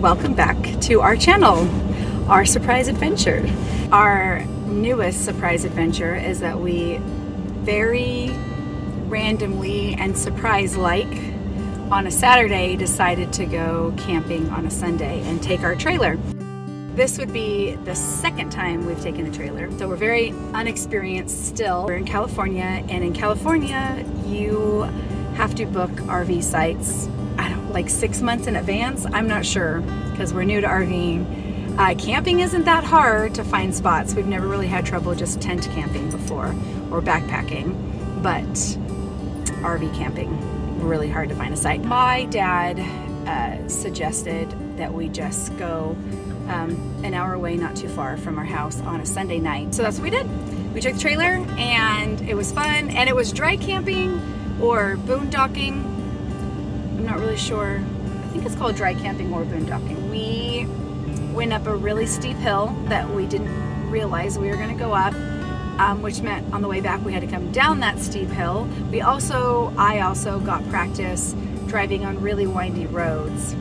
welcome back to our channel, our surprise adventure. Our newest surprise adventure is that we very randomly and surprise-like on a Saturday decided to go camping on a Sunday and take our trailer. This would be the second time we've taken a trailer, so we're very unexperienced still. We're in California, and in California you have to book RV sites, like 6 months in advance. I'm not sure because we're new to RVing. Camping isn't that hard to find spots. We've never really had trouble just tent camping before or backpacking, but RV camping, really hard to find a site. My dad suggested that we just go an hour away, not too far from our house, on a Sunday night. So that's what we did. We took the trailer and it was fun, and it was dry camping or boondocking. I'm not really sure. I think it's called dry camping or boondocking. We went up a really steep hill that we didn't realize we were going to go up, which meant on the way back we had to come down that steep hill. I also got practice driving on really windy roads.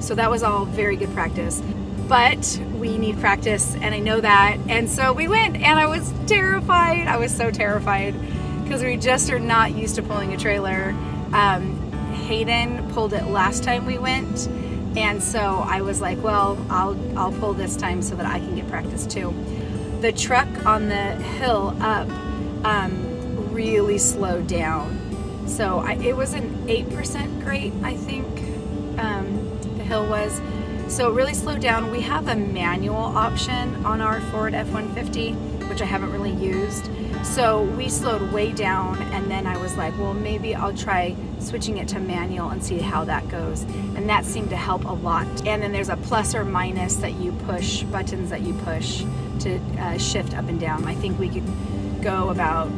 So that was all very good practice. But we need practice, and I know that. And so we went, and I was terrified. I was so terrified because we just are not used to pulling a trailer. Hayden pulled it last time we went, and so I was like, well, I'll pull this time so that I can get practice too. The truck on the hill up really slowed down. So it was an 8% grade, I think the hill was. So it really slowed down. We have a manual option on our Ford F150, which I haven't really used. So we slowed way down, and then I was like, well, maybe I'll try switching it to manual and see how that goes. And that seemed to help a lot. And then there's a plus or minus that you push, buttons that you push to shift up and down. I think we could go about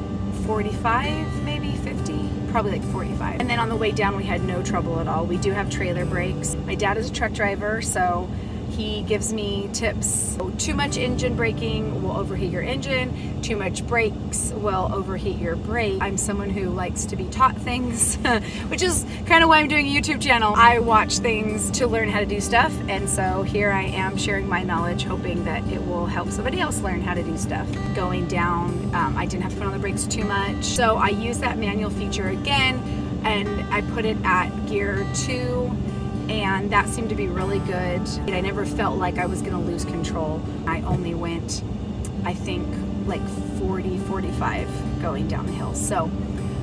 45, maybe 50, probably like 45. And then on the way down, we had no trouble at all. We do have trailer brakes. My dad is a truck driver, so he gives me tips. Too much engine braking will overheat your engine. Too much brakes will overheat your brake. I'm someone who likes to be taught things, which is kind of why I'm doing a YouTube channel. I watch things to learn how to do stuff, and so here I am sharing my knowledge, hoping that it will help somebody else learn how to do stuff. Going down, I didn't have to put on the brakes too much, so I used that manual feature again, and I put it at gear 2. And that seemed to be really good. I never felt like I was gonna lose control. I only went, I think, like 40, 45 going down the hill. So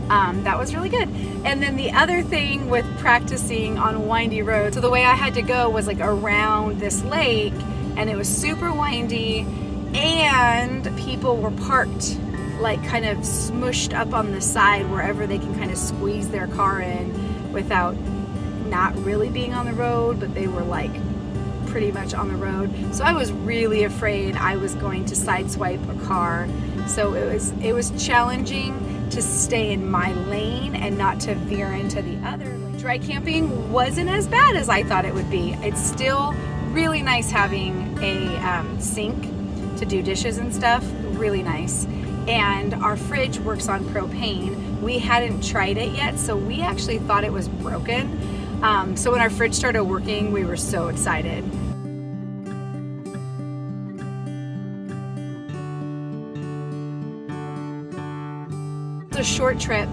that was really good. And then the other thing with practicing on windy roads, so the way I had to go was like around this lake, and it was super windy, and people were parked like kind of smushed up on the side wherever they can kind of squeeze their car in without not really being on the road, but they were like pretty much on the road. So I was really afraid I was going to sideswipe a car. So it was challenging to stay in my lane and not to veer into the other lane. Dry camping wasn't as bad as I thought it would be. It's still really nice having a sink to do dishes and stuff, really nice. And our fridge works on propane. We hadn't tried it yet, so we actually thought it was broken. So when our fridge started working, we were so excited. It's a short trip,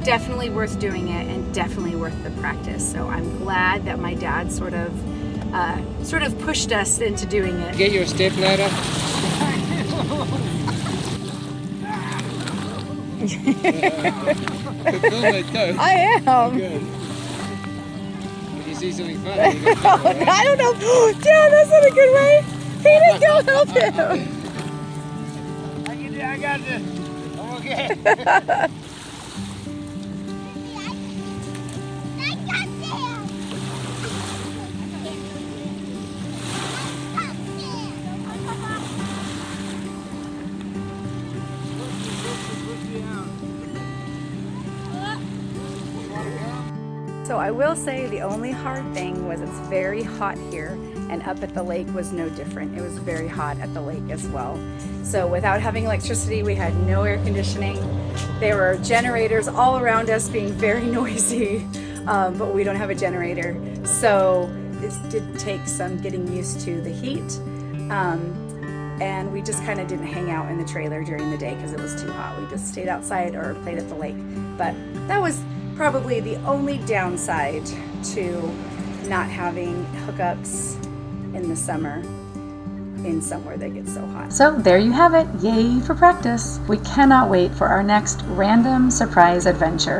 definitely worth doing it, and definitely worth the practice. So I'm glad that my dad sort of pushed us into doing it. Get your step ladder. I am. Good. See something funny. I don't know. Damn, that's not a good way. Hayden, go help him. I got this. I'm okay. So I will say the only hard thing was it's very hot here, and up at the lake was no different. It was very hot at the lake as well. So without having electricity, we had no air conditioning. There were generators all around us being very noisy, but we don't have a generator. So did take some getting used to the heat. And we just kind of didn't hang out in the trailer during the day because it was too hot. We just stayed outside or played at the lake. But that was probably the only downside to not having hookups in the summer in somewhere that gets so hot. So there you have it. Yay for practice. We cannot wait for our next random surprise adventure.